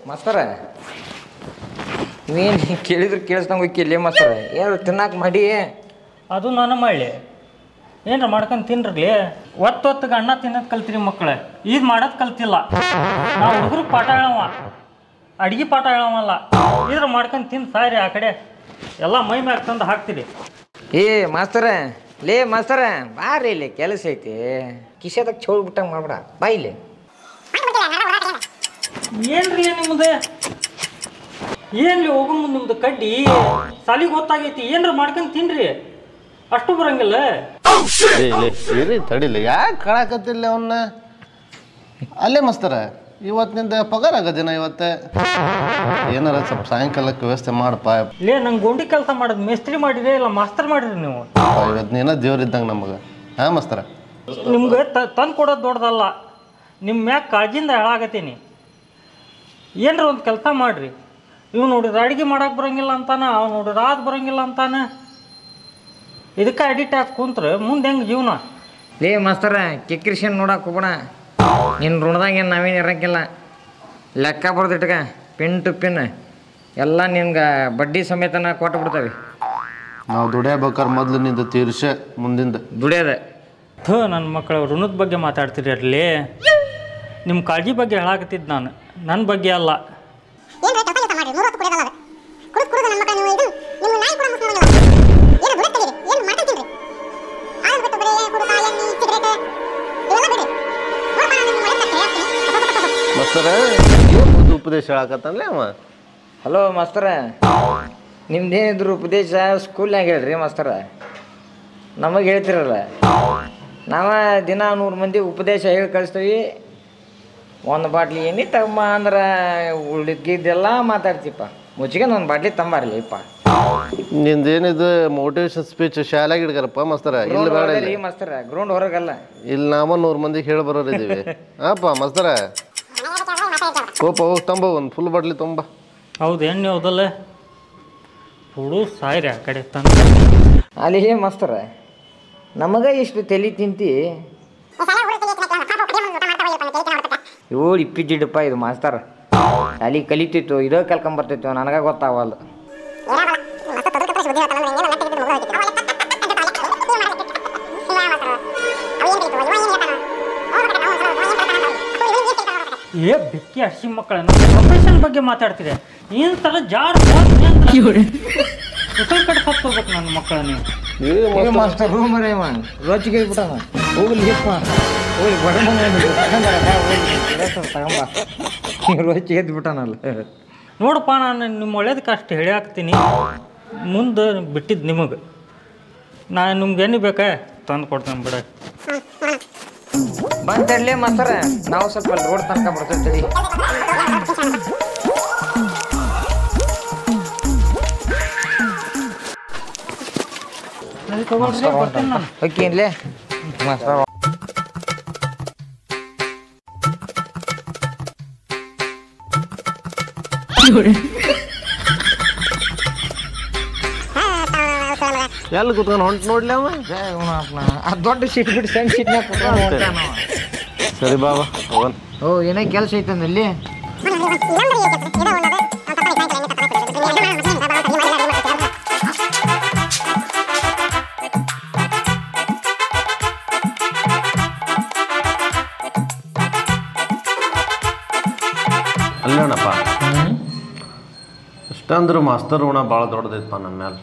ಮಾಸ್ತರ ನೀನು ಕೇಳಿದ್ರೆ ಕೇಳಿಸ್ದಂಗೆ ಹೋಗಿಲ್ಲ ಮಾಸ್ತರ ಏನು ತಿನ್ನಾಕ ಮಾಡಿ ಅದು ನಾನು ಮಾಡಲಿ ಏನ್ರ ಮಾಡ್ಕೊಂಡು ತಿನ್ರಲಿ ಒತ್ತೊತ್ತಿಗೆ ಅನ್ನ ತಿನ್ನೋದು ಕಲ್ತೀರಿ ಮಕ್ಕಳು ಇದು ಮಾಡೋದು ಕಲ್ತಿಲ್ಲ ನಾವು ಹುಡುಗರು ಪಾಠ ಹೇಳವ ಅಡ್ಗೆ ಪಾಠ ಹೇಳವಲ್ಲ ಇದ್ರ ಮಾಡ್ಕೊಂಡು ತಿಂದು ಸಾರಿ ಆ ಕಡೆ ಎಲ್ಲ ಮೈ ಮ್ಯಾಗ ತಂದು ಹಾಕ್ತೀರಿ. ಏ ಮಾಸ್ತರ ಲೇ ಮಾಸ್ತರ ಬಾರಿ ಇಲ್ಲಿ ಕೆಲಸ ಐತಿ ಕಿಶೆದಾಗ ಚೌಳ್ ಬಿಟ್ಟಂಗೆ ಮಾಡ್ಬೇಡ ಬಾ ಇಲ್ಲಿ. ಏನ್ರಿ ನಿಮ್ಮದು ಏನ್ರಿ ಹೋಗೋ ಮುಂದೆ ನಿಮ್ದು ಕಡ್ಡಿ ಸಾಲಿಗೆ ಹೊತ್ತಾಗೈತಿ ಏನ್ರ ಮಾಡ್ಕೊಂಡು ತಿನ್ರಿ ಅಷ್ಟು ಬರಂಗಿಲ್ಲ. ಇರಿ ತಡಿಲ್ಲ ಯಾಕೆ ಕಳಕತ್ತಿಲ್ಲ ಅವನ್ನ ಅಲ್ಲೇ ಮಸ್ತರ ಇವತ್ತಿನಿಂದ ಪಗಾರ ಆಗದಿನ ಇವತ್ತೆ ಏನಾರ ಸ್ವಲ್ಪ ಸಾಯಂಕಾಲಕ್ಕೆ ವ್ಯವಸ್ಥೆ ಮಾಡಪ್ಪ. ಲೇ ನಂಗೆ ಗೋಂಡಿ ಕೆಲಸ ಮಾಡೋದು ಮೇಸ್ತ್ರಿ ಮಾಡಿರಿ ಇಲ್ಲ ಮಾಸ್ತರ್ ಮಾಡಿರಿ ನೀವು. ಇವತ್ತು ನೀನ ದೇವ್ರಿದ್ದಂಗೆ ನಮಗೆ ಹಾಂ ಮಸ್ತರ. ನಿಮ್ಗೆ ತಂದು ಕೊಡೋದು ದೊಡ್ಡದಲ್ಲ ನಿಮ್ಮ ಮ್ಯಾಗ ಕಾಳಜಿಯಿಂದ ಹೇಳಾಗತ್ತೀನಿ. ಏನರ ಒಂದು ಕೆಲಸ ಮಾಡಿರಿ. ಇವ್ ನೋಡಿದ್ರೆ ಅಡುಗೆ ಮಾಡೋಕೆ ಬರೋಂಗಿಲ್ಲ ಅಂತಾನೆ ಅವ್ ನೋಡಿದ್ರೆ ಅದು ಬರೋಂಗಿಲ್ಲ ಅಂತಾನೆ ಇದಕ್ಕೆ ಅಡಿಟ್ ಹಾಕಿ ಕುಂತ್ರೆ ಮುಂದೆ ಹೆಂಗೆ ಜೀವನ. ಲೇ ಮಾಸ್ತರ ಕಿಕ್ರಿಷನ್ ನೋಡಕ್ಕೆ ಹೋಗೋಣ ನಿನ್ನ ಋಣದಾಗ ಏನು ನಾವೇನು ಇರೋಂಗಿಲ್ಲ ಲೆಕ್ಕ ಬರ್ದಿಟ್ಕ ಪಿನ್ ಟು ಪಿನ್ ಎಲ್ಲ ನಿನ್ಗೆ ಬಡ್ಡಿ ಸಮೇತನ ಕೊಟ್ಟು ಬಿಡ್ತೇವೆ. ನಾವು ದುಡಿಯಬೇಕಾದ್ರೆ ಮೊದಲು ನಿಂದು ತೀರ್ಸೆ ಮುಂದಿಂದ ದುಡಿಯೋದೆ. ನನ್ನ ಮಕ್ಕಳ ಋಣದ ಬಗ್ಗೆ ಮಾತಾಡ್ತೀರಿ ಅಲ್ಲಿ ನಿಮ್ಮ ಕಾಳಜಿ ಬಗ್ಗೆ ಹೇಳಾಕತ್ತಿದ್ದು ನಾನು ನನ್ನ ಬಗ್ಗೆ ಅಲ್ಲ. ಮಸ್ತರ ಉಪದೇಶ ಹೇಳಕತ್ತಲ್ಲ ಅವ. ಹಲೋ ಮಾಸ್ತರ ನಿಮ್ದೇನಿದ್ರು ಉಪದೇಶ ಸ್ಕೂಲ್ನಾಗ ಹೇಳ್ರಿ ಮಾಸ್ತರ ನಮಗೆ ಹೇಳ್ತಿರಲ್ಲ ನಾವು ದಿನ 100 ಮಂದಿ ಉಪದೇಶ ಹೇಳಿ ಕಳಿಸ್ತೀವಿ. ಒಂದು ಬಾಟ್ಲಿ ಎಣ್ಣೆ ತಮ್ಮ ಅಂದ್ರೆ ಉಳಿದಿದ್ದೆಲ್ಲ ಮಾತಾಡ್ತೀಪ್ಪ ಮುಚ್ಚಿಗೆ ಒಂದು ಬಾಟ್ಲಿ ತಂಬಾರಲಿಪ್ಪ. ನಿಂದೇನಿದು ಮೋಟಿವೇಶನ್ ಸ್ಪೀಚ್ ಶಾಲೆಗೆ ಹಿಡ್ಕಾರಪ್ಪ ಮಸ್ತರ. ಇಲ್ಲಿ ಬೇಡ ಮಾಸ್ತರ ಗ್ರೌಂಡ್ ಹೊರಗಲ್ಲ ಇಲ್ಲಿ ನಾವು 100 ಮಂದಿಗೆ ಹೇಳಿ ಬರೋರಿದ್ದೀವಿ ಹಾಪ ಮಸ್ತರ. ಓಪ ಹೋಗಿ ತಂಬ ಒಂದು ಫುಲ್ ಬಾಟ್ಲಿ ತುಂಬ. ಹೌದು ಎಣ್ಣೆ ಹೌದಲ್ಲ ಹುಡು ಸಾಯ್ರಿ ಆ ಕಡೆ ತಂದು ಅಲ್ಲಿ ಮಾಸ್ತರ ನಮಗೆ ಇಷ್ಟು ತಲೆ ತಿಂತಿ 7 ಇದು ಮಾಸ್ತರ ಶಾಲಿ ಕಲಿತಿತ್ತು ಇದೋ ಕಲ್ಕೊಂಬರ್ತಿತ್ತು ನನಗೆ ಗೊತ್ತಾಗಲ್ಲ. ಏ ಬೆಕ್ಕಿ ಹಸಿ ಮಕ್ಕಳ ಪ್ರೊಫೆಷನ್ ಬಗ್ಗೆ ಮಾತಾಡ್ತಿದೆ ಏನು ಥರ ಜಾರ್ ಉಸಲ್ ಕಡೆ ಸತ್ತೋಗ್ಬೇಕು ನನ್ನ ಮಕ್ಕಳ ನೀವು. ಮಾಸ್ತರ ರೂಮರೇ ರೋಚಿಗೆ ಬಿಟ್ಟ ಹೋಗ್ಲಿ ಹೋಗಿ ರೋಚಿ ಎದ್ದು ಬಿಟ್ಟನಲ್ಲ. ನೋಡಪ್ಪ ನಾನು ನಿಮ್ಮ ಒಳ್ಳೇದಕ್ಕೆ ಅಷ್ಟು ಹೇಳಿ ಹಾಕ್ತೀನಿ ಮುಂದೆ ಬಿಟ್ಟಿದ್ದು ನಿಮಗೆ ನಾನು ನಿಮ್ಗೆ ಏನು ಬೇಕಾ ತಂದು ಕೊಡ್ತೇನೆ ಬಿಡ. ಬಂತಡ್ಲಿ ಮಾಸ್ತರ ನಾವು ಸ್ವಲ್ಪ ರೋಡ್ ತನಕ ಬರ್ತೀವಿ. ಓಕೆ ಇಲ್ಲೇ ಮಾಸ್ತರ ಎಲ್ಲಿ ಕುತ್ಕೊಂಡು ಹೊಂಟು ನೋಡ್ಲಿ ಅವ ದೊಡ್ಡ ಸೀಟ್ ಬಿಟ್ಟು ಸಣ್ಣ ಸೀಟ್ನಾಗ ಸರಿ ಬಾಬಾ ಹೋಗೋಣ. ಓ ಏನೇ ಕೆಲಸ ಐತಂದಲ್ಲಿ ಅಲ್ಲಣ್ಣಪ್ಪ ಇಷ್ಟಂದ್ರೆ ಮಾಸ್ತರ್ ಋಣ ಭಾಳ ದೊಡ್ಡದೈತಪ್ಪ ನನ್ನ ಮ್ಯಾಲೆ.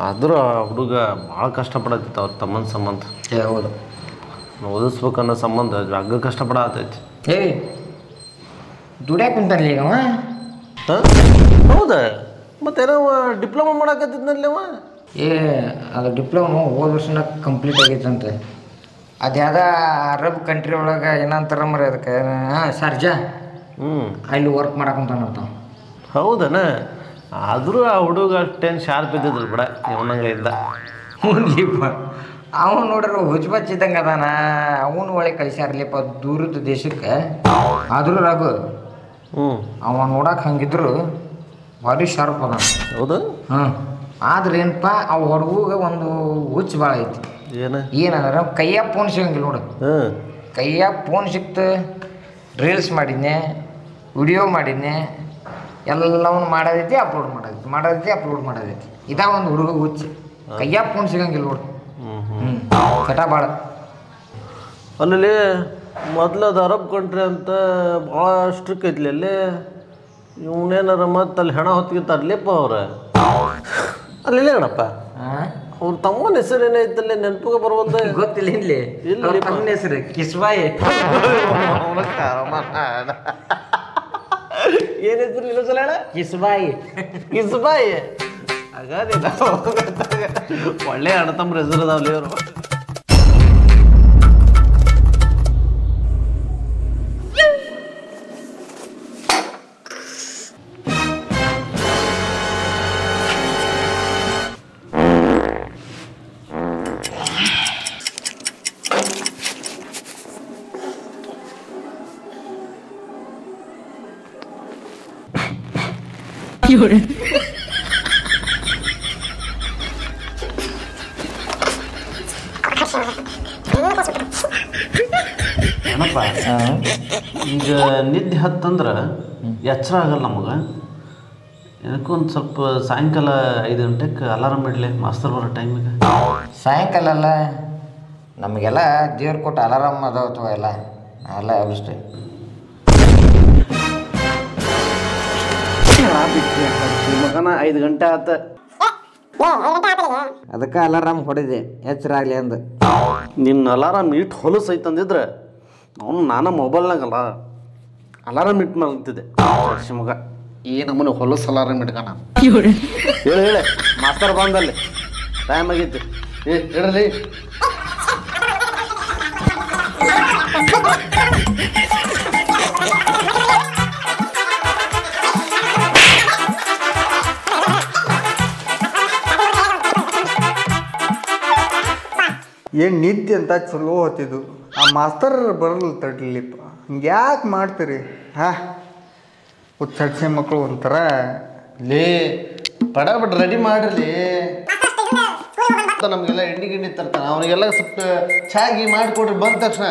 ಆದ್ರೂ ಆ ಹುಡುಗ ಭಾಳ ಕಷ್ಟಪಡತ್ತಿತ್ತು ಅವ್ರ ತಮ್ಮನ ಸಂಬಂಧ. ಹೌದು, ಓದಿಸ್ಬೇಕನ್ನೋ ಸಂಬಂಧ ಜಗ್ಗ ಕಷ್ಟಪಡತ್ತೈತಿ. ಏಯ್ ದುಡ್ಯಾಕ ಕುಂತಾನಲ್ಲ ಈಗ ಅವ. ಹಾಂ ಹೌದಾ? ಮತ್ತೇನೋ ಡಿಪ್ಲೊಮಾ ಮಾಡಕತ್ತಿದ್ನಲ್ಲಿ ಅವ. ಅದು ಡಿಪ್ಲೊಮಾ ಹೋದ ವರ್ಷನ ಕಂಪ್ಲೀಟ್ ಆಗೈತಂತೆ. ಅದು ಯಾವ್ದ ಅರಬ್ ಕಂಟ್ರಿ ಒಳಗೆ ಏನಂತಾರ ಮರಿ ಅದಕ್ಕೆ ಸರ್ಜಾ ಅಲ್ಲಿ ವರ್ಕ್ ಮಾಡಕ್ಕಂತಾನಂತ. ಹೌದನ? ಆದರೂ ಆ ಹುಡುಗ ಅಷ್ಟೇನು ಶಾರ್ಪ್ ಇದ್ದಿದ್ರು ಬಿಡ, ಇವನಂಗೆ ಇದ್ದ. ಹುನ್ಲಿಪ್ಪ, ಅವನು ನೋಡ್ರಿ ಹುಚ್ಚಬಚ್ಚ ಇದ್ದಂಗೆ ಅದಾನ. ಅವನು ಒಳಗೆ ಕಳಿಸ್ಯಾರಲಿಪ್ಪ ದೂರದ ದೇಶಕ್ಕೆ. ಆದರೂ ರಘು ಅವ ನೋಡಕ್ಕೆ ಹಂಗಿದ್ರು ಭಾರಿ ಶಾರ್ಪ್ ಅದ. ಹೌದು? ಆದ್ರೆ ಏನಪ್ಪ ಆ ಹುಡುಗ ಒಂದು ಹುಚ್ಚು ಭಾಳ ಐತಿ. ಏನಂದ್ರೆ ಕೈಯಾಗ ಫೋನ್ ಸಿಗಂಗಿಲ್ಲ ನೋಡು. ಕೈಯಾಗ ಫೋನ್ ಸಿಕ್ತು, ರೀಲ್ಸ್ ಮಾಡಿದ್ನೆ, ವಿಡಿಯೋ ಮಾಡಿದ್ನೆ, ಎಲ್ಲವನ್ನು ಮಾಡೋದೈತಿ ಅಪ್ಲೋಡ್ ಮಾಡೋದೈತಿ. ಇದಾ ಒಂದು ಹುಡುಗ ಹುಚ್ಚು. ಕೈಯಾಗ ಫೋನ್ ಸಿಗಂಗಿಲ್ಲ ನೋಡು. ಕಟ ಭಾಳ. ಅಲ್ಲಿ ಮೊದ್ಲದು ಅರಬ್ ಕಂಟ್ರಿ ಅಂತ ಭಾಳ ಸ್ಟ್ರಿಕ್ ಐತ್ಲಿ ಅಲ್ಲಿ. ಇವನೇನಾರ ಮತ್ತೆ ಅಲ್ಲಿ ಹೆಣ ಹೊತ್ತಿಗೆ ತರ್ಲಿಪ್ಪ ಅವ್ರ ಅಲ್ಲಿ ಅಣ್ಣಪ್ಪ. ಅವ್ರ ತಮ್ಮನ ಹೆಸರು ಏನೈತಲ್ಲಿ ನೆನಪಿಗೆ ಬರುವಂತ ಗೊತ್ತಿಲ್ಲ. ಇಲ್ಲಿ ತಮ್ಮನ ಹೆಸರು ಕಿಸ್ವಾಯಿ. ಏನ್ ಹೆಸರು ಇನ್ನೊಂದ್ಸಲ ಹೇಳ? ಕಿಸ್ಬಾಯಿ. ಹಾಗಾದ್ರೆ ಒಳ್ಳೆ ಅಣ್ಣ ತಮ್ಮ ಹೆಸರು ಅದಾವಲ್ಲಿ ಅವರು. ಏನಪ್ಪ ಈಗ ನಿದ್ದೆ ಹತ್ತಂದ್ರೆ ಎಚ್ಚರ ಆಗಲ್ಲ ನಮಗೆ. ಏನಕ್ಕೊಂದು ಸ್ವಲ್ಪ ಸಾಯಂಕಾಲ 5 ಗಂಟೆಗೆ ಅಲಾರಾಮ್ ಇಡಲಿ ಮಾಸ್ತರ್ ಬರೋ ಟೈಮಿಗೆ. ಸಾಯಂಕಾಲ ಅಲ್ಲ, ನಮಗೆಲ್ಲ ದೇವ್ರು ಕೊಟ್ಟು ಅಲಾರಾಮ್ ಅದಾವತ್ತವ ಎಲ್ಲ ಅಷ್ಟೇ. ಮಗನ 5 ಗಂಟೆ ಆತ, ಅದಕ್ಕೆ ಅಲಾರಾಮ್ ಹೊಡೆದೆ ಎಚ್ಚರ ಆಗಲಿ ಅಂದು. ನಿನ್ನ ಅಲಾರಾಮ್ ಇಟ್ಟು ಹೊಲಸು ಐತಂದಿದ್ರೆ ಅವನು ನಾನು ಮೊಬೈಲ್ನಾಗಲ್ಲ ಅಲಾರಾಮ್ ಇಟ್ಟು ಮಲಗ್ತಿದ್ದೆ. ಮಗ ಈ ನಮ್ಮನೆ ಹೊಲಸು ಅಲಾರಾಮ್ ಇಟ್ಕಣ. ಹೇಳಿ ಮಾಸ್ತರ್ ಬಂದಲ್ಲಿ ಟೈಮ್ ಆಗೈತಿ. ಹೇಳಲಿ ಏನು ನಿದ್ದೆ ಅಂತ ಚಲೋ ಹೊತ್ತಿದ್ದು. ಆ ಮಾಸ್ತರ್ ಬರಲ್ಲ ತಡ್ಲಿಪ್ಪ. ಹಿಂಗೆ ಯಾಕೆ ಮಾಡ್ತೀರಿ? ಹುಚ್ಚಡ್ಸೆ ಮಕ್ಕಳು ಒಂಥರ ಲೇ ಪಡಾಬಿಟ್ಟು ರೆಡಿ ಮಾಡ್ರಿ. ನಮಗೆಲ್ಲ ಎಣ್ಣೆ ಗಿಣ್ಣಿ ತರ್ತಾನೆ, ಅವನಿಗೆಲ್ಲ ಸ್ವಲ್ಪ ಚಾಗಿ ಮಾಡಿಕೊಡ್ರಿ ಬಂದ ತಕ್ಷಣ.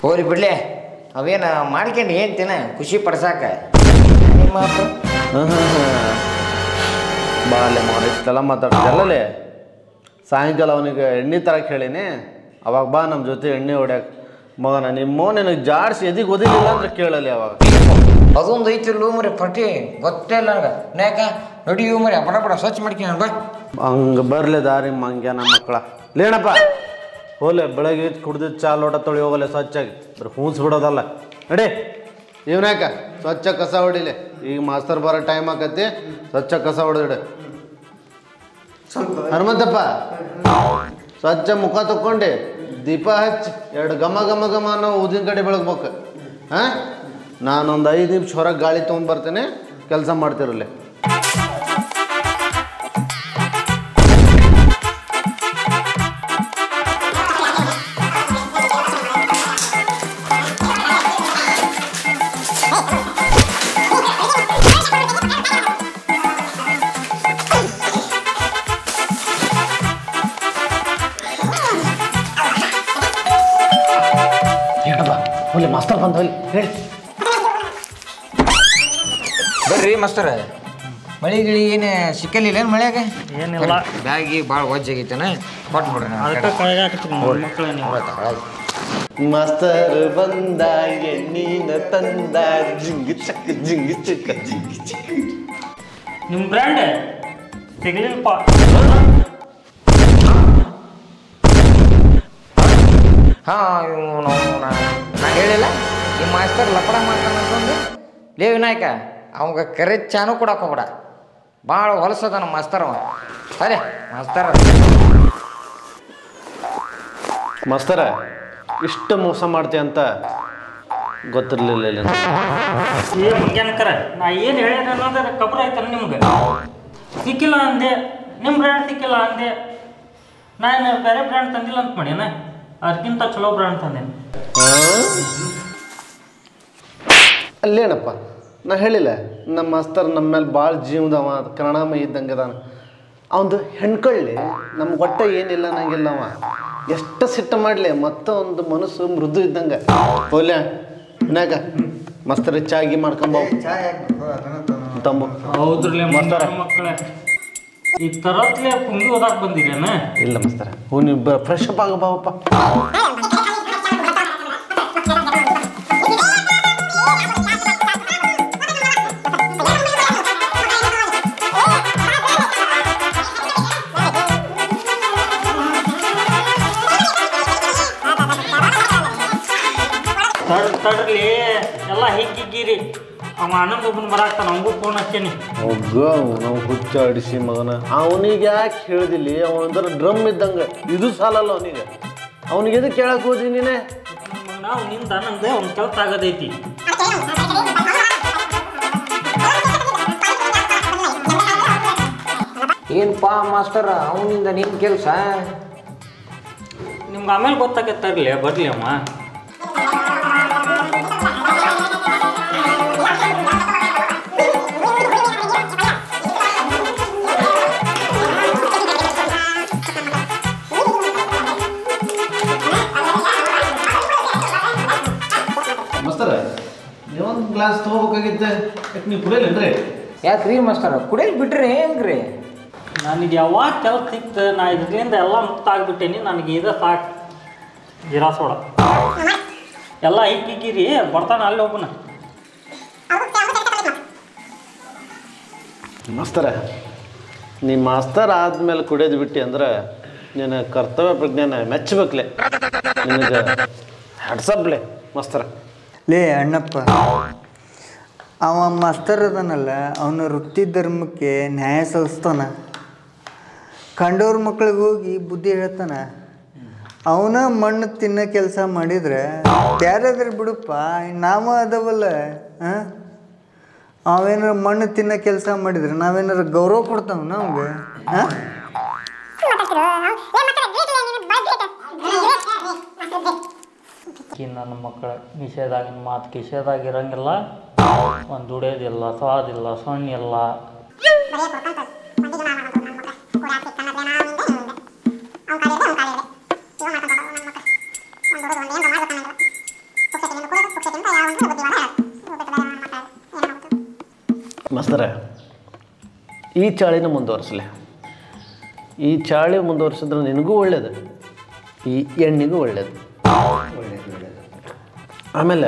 ಹೋರಿ ಬಿಡ್ಲೆ, ಅವೇನು ಮಾಡ್ಕೊಂಡು ಹೇಳ್ತೇನೆ ಖುಷಿ ಪಡ್ಸಾಕ ನಿಮ್ಮ ಬಾಲೆ ಮಾಡಿಷ್ಟೆಲ್ಲ ಮಾತಾಡ್ತಲ್ಲೇ. ಸಾಯಂಕಾಲ ಅವನಿಗೆ ಎಣ್ಣೆ ತರಕ್ಕೆ ಹೇಳೀನಿ, ಅವಾಗ ಬಾ ನಮ್ಮ ಜೊತೆ ಎಣ್ಣೆ ಹೊಡ್ಯಾಕ. ಮಗನ ನಿಮ್ಮ ನಿನಗೆ ಜಾಡ್ಸಿ ಎದಿಗೆ ಓದಿಲಿಲ್ಲ ಅಂದ್ರೆ ಕೇಳಲಿ ಅವಾಗ. ಅದೊಂದು ಐತಿ ಮರಿ ಪಟ್ಟಿ ಗೊತ್ತೇ ಇಲ್ಲ ನನಗೆ. ಯಾಕ ನೋಡಿ ಇವು ಮರಿ ಬಡ ಸ್ವಚ್ಛ ಮಾಡ್ತೀನಿ ಬಾ. ಹಂಗೆ ಬರಲಿ ದಾರಿ ಮಂಗ್ಯ ನಮ್ಮ ಮಕ್ಕಳ. ಲೇಣಪ್ಪ ಹೋಲೆ, ಬೆಳಗ್ಗೆ ಕುಡ್ದಿದ್ದು ಚಾ ಲೋಟ ತೊಳಿ ಹೋಗಲ್ಲ ಸ್ವಚ್ಛಾಗಿ, ಬರೀ ಹೂಸ್ ಬಿಡೋದಲ್ಲ. ನಡಿ ಇವನ್ಯಾಕ ಸ್ವಚ್ಛ ಕಸ ಹೊಡಿಲಿ. ಈಗ ಮಾಸ್ತರ್ ಬರೋ ಟೈಮ್ ಆಕತಿ, ಸ್ವಚ್ಛ ಕಸ ಹೊಡೆದಿಡ. ಹನುಮಂತಪ್ಪ ಸ್ವಚ್ಛ ಮುಖ ತಕ್ಕೊಂಡು ದೀಪ ಹಚ್ಚಿ 2 ಘಮ ಘಮ ಘಮ ಅನ್ನೋ ಊದಿನ ಕಡೆ ಬೆಳಗ್ಬೇಕು. ನಾನೊಂದು 5 ನಿಮಿಷ ಹೊರಗೆ ಗಾಳಿ ತೊಗೊಂಡ್ಬರ್ತೇನೆ, ಕೆಲಸ ಮಾಡ್ತಿರಲಿ. ಒಳ್ಳೆ ಮಾಸ್ತರ್ ಬಂದ ಹೇಳಿ. ಬರ್ರಿ ಮಾಸ್ತರ, ಮಳೆ ಗಿಳಿ ಏನು ಸಿಕ್ಕಲಿಲ್ಲ ಏನು ಮಳೆಯಾಗ? ಏನಿಲ್ಲ, ಬ್ಯಾಗಿ ಭಾಳ ವಜ್ಜಾಗೈತೇನ ಕೊಟ್ಬಿಡ್ರಿ. ಮಾಸ್ತರ್ ಬಂದ ಎಣ್ಣೀನ ತಂದ ಜಿಂಗಿ ಚಕ್ಕ ಜಿಂಗಿ ಚಕ್ಕ ಜಿಂಗಿ ಚಕ್ಕ. ನಿಮ್ಮ ಬ್ರ್ಯಾಂಡ್ ಸಿಗ್ಲಿಲ್ಪ. ಹಾಂ ನಾನು ಹೇಳಿಲ್ಲ ಈ ಮಾಸ್ತರ್ ಲಪಡ ಮಾಡ್ತಾನಂತಂದು. ಲೇ ವಿನಾಯಕ ಅವಾಗ ಕರೆ ಚಾನು ಕೊಡಕ್ಕೆ ಹೋಗ್ಬೇಡ, ಭಾಳ ಹೊಲಸದ ನಮ್ಮ ಮಾಸ್ತರ್ ಅವ. ಸರಿ ಮಾಸ್ತರ ಮಾಸ್ತರ ಇಷ್ಟು ಮೋಸ ಮಾಡ್ತೀಯ ಅಂತ ಗೊತ್ತಿರಲಿಲ್ಲ. ಏ ಮಂಗ್ಯಾನಕರ, ನಾ ಏನು ಹೇಳಿದೆ ಅನ್ನೋದ್ರ ಕಬ್ರ ಆಯ್ತಾನ ನಿಮ್ಗೆ. ಸಿಕ್ಕಿಲ್ಲ ಅಂದೆ, ನಿಮ್ಮ ಬ್ರ್ಯಾಂಡ್ ಸಿಕ್ಕಿಲ್ಲ ಅಂದೆ. ನಾನು ಬೇರೆ ಬ್ರ್ಯಾಂಡ್ ತಂದಿಲ್ಲ ಅಂತ ಮಾಡೀನ, ಅದಕ್ಕಿಂತ ಚಲೋ ಬ್ರ್ಯಾಂಡ್ ತಂದೇನೆ. ಅಲ್ಲೇನಪ್ಪ ನಾ ಹೇಳಿಲ್ಲ, ನಮ್ಮ ಮಾಸ್ತರ್ ನಮ್ಮ ಮೇಲೆ ಭಾಳ ಜೀವದವ, ಕರುಣಾಮಯಿ ಇದ್ದಂಗೆ ಅದಾನ. ಅವನದು ಹೆಣ್ಕೊಳ್ಳಿ ನಮ್ಗೆ ಒಟ್ಟೆ ಏನಿಲ್ಲ ನಂಗಿಲ್ಲ. ಅವ ಎಷ್ಟು ಸಿಟ್ಟು ಮಾಡಲಿ ಮತ್ತೆ ಒಂದು ಮನಸ್ಸು ಮೃದು ಇದ್ದಂಗೆ. ಹೋಲ್ಯ ವಿನಾಯಕ ಮಸ್ತರ್ ಚಾಗಿ ಮಾಡ್ಕೊಂಬ ತಂಬು. ಹೌದ್ರಲ್ಲೇ ಮಾಸ್ತರ ಮಕ್ಕಳೇ, ಈ ತರತ್ಲೆ ಪುಂಗಿ ಓದಾಕ್ ಬಂದಿರೇನ? ಇಲ್ಲ ಮಾಸ್ತರ, ಹ್ಞೂ ನೀವು ಫ್ರೆಶ್ ಅಪ್ ಆಗಬಾವಪ್ಪ. ತಡ್ರಿ ಎಲ್ಲ ಹಿಗ್ಗಿರಿ. ಅವ ಆನಂದ್ ಒಬ್ಬನ ಬರಾಕ್ತಾನ, ನಮಗೂ ಫೋನ್ ಹಚ್ಚೇನಿ. ಹೋಗ ನಾವು ಹುಚ್ಚ ಅಡಿಸಿ ಮಗನ. ಅವನಿಗೆ ಯಾಕೆ ಹೇಳಿದಿಲ್ಲ? ಅವನಂದ್ರೆ ಡ್ರಮ್ ಇದ್ದಂಗೆ, ಇದು ಸಾಲಲ್ಲ ಅವನಿಗೆ. ಅವನಿಗೆ ಎದಕ್ಕೆ ಕೇಳಕ್ಕೆ ಹೋದ್ರಿ ನೀನೆ? ನಾವು ನಿಂದ ನಂದು ಒಂದು ಕೆಲಸ ಆಗೋದೈತಿ. ಏನಪ್ಪ ಮಾಸ್ಟರ್ ಅವನಿಂದ ನಿನ್ನ ಕೆಲಸ? ನಿಮ್ಗೆ ಆಮೇಲೆ ಗೊತ್ತಾಗತ್ತಾರಲಿ, ಬರ್ಲಿ ಅಮ್ಮ. ಮಾಸ್ತರ ನೀವೊಂದು ಗ್ಲಾಸ್ ತೊಗೋಬೇಕಾಗಿದ್ದೆ, ಯಾಕೆ ನೀವು ಕುಡಿಯಲ್ಲೇನ್ರಿ? ಯಾಕ್ರಿ ಮಾಸ್ಟರ್ ಕುಡಿಯಲ್ ಬಿಟ್ರಿ ಹೆಂಗ್ರಿ? ನನಗೆ ಯಾವಾಗ ಕೆಲಸ ಸಿಕ್ತು, ನಾ ಇದರಿಂದ ಎಲ್ಲ ಮುಕ್ತ ಆಗಿಬಿಟ್ಟೇನಿ. ನನಗೆ ಇದು ಸಾಕು, ಜೀರಾ ಸೋಡ ಎಲ್ಲ ಹಿಗ್ಗಿರಿ. ಬರ್ತಾನೆ ಅಲ್ಲಿ ಒಬ್ಬನ. ಮಾಸ್ತರ ನೀ ಮಾಸ್ತರ್ ಆದ್ಮೇಲೆ ಕುಡಿಯೋದು ಬಿಟ್ಟು ಅಂದ್ರೆ ನಿನ್ನ ಕರ್ತವ್ಯ ಪ್ರಜ್ಞೆನ ಮೆಚ್ಚಬೇಕಲೆ. ನಿನಗೆ ಹಡ್ಸಬ್ಲೆ ಮಾಸ್ತರ. ಲೇ ಅಣ್ಣಪ್ಪ, ಅವ ಮಾಸ್ತರ್ ಅದನಲ್ಲ, ಅವನ ವೃತ್ತಿ ಧರ್ಮಕ್ಕೆ ನ್ಯಾಯ ಸಲ್ಲಿಸ್ತಾನ. ಕಂಡವ್ರ ಮಕ್ಳಿಗೆ ಹೋಗಿ ಬುದ್ಧಿ ಹೇಳ್ತಾನ. ಅವನ ಮಣ್ಣು ತಿನ್ನೋ ಕೆಲಸ ಮಾಡಿದ್ರೆ ಬೇರೆದ್ರೆ ಬಿಡುಪ್ಪ, ನಾವ ಅದಾವಲ್ಲ. ಅವೇನಾರ ಮಣ್ಣು ತಿನ್ನೋ ಕೆಲಸ ಮಾಡಿದ್ರೆ ನಾವೇನಾರ ಗೌರವ ಕೊಡ್ತಾವ ನಮ್ಗೆ? ನನ್ನ ಮಕ್ಕಳ ಕಿಶೆದಾಗಿನ ಮಾತು ಕಿಶೆದಾಗ ಇರಂಗಿಲ್ಲ. ಒಂದು ದುಡಿಯೋದಿಲ್ಲ, ಸ್ವಾದಿಲ್ಲ, ಸೊಣ್ಣಿಲ್ಲ. ಮಾಸ್ತರ ಈ ಚಾಳಿನ ಮುಂದುವರಿಸಲಿ. ಈ ಚಾಳಿ ಮುಂದುವರಿಸಿದ್ರೆ ನಿನಗೂ ಒಳ್ಳೇದು, ಈ ಎಣ್ಣೆಗೂ ಒಳ್ಳೇದು. ಆಮೇಲೆ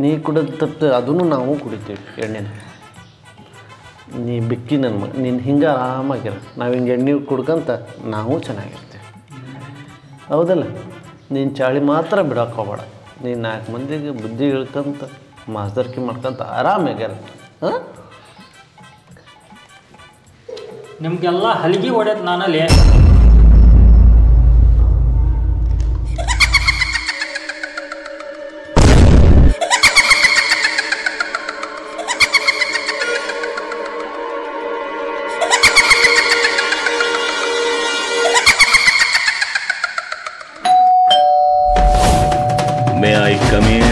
ನೀ ಕುಡಿದ ತಪ್ಪು ಅದನ್ನು ನಾವು ಕುಡಿತೀವಿ ಎಣ್ಣೆನ. ನೀ ಬಿಕ್ಕಿ ನನ್ನ ಮಗ, ನೀನು ಹಿಂಗೆ ಆರಾಮಾಗಿರ, ನಾವು ಹಿಂಗೆ ಎಣ್ಣೆ ಕುಡ್ಕಂತ ನಾವು ಚೆನ್ನಾಗಿರ್ತೀವಿ. ಹೌದಲ್ಲ? ನೀನು ಚಾಳಿ ಮಾತ್ರ ಬಿಡೋಕೆ ಹೋಗ್ಬೇಡ. ನೀನು 4 ಮಂದಿಗೆ ಬುದ್ಧಿ ಹೇಳ್ಕಂತ ಮಾಸ್ದರ್ಕಿ ಮಾಡ್ಕೊಂತ ಆರಾಮಾಗ್ಯಾರ. ಹಾಂ, ನಿಮಗೆಲ್ಲ ಹಲಿಗೆ ಹೊಡೆಯೋದು ನಾನಲ್ಲಿ. May I come in?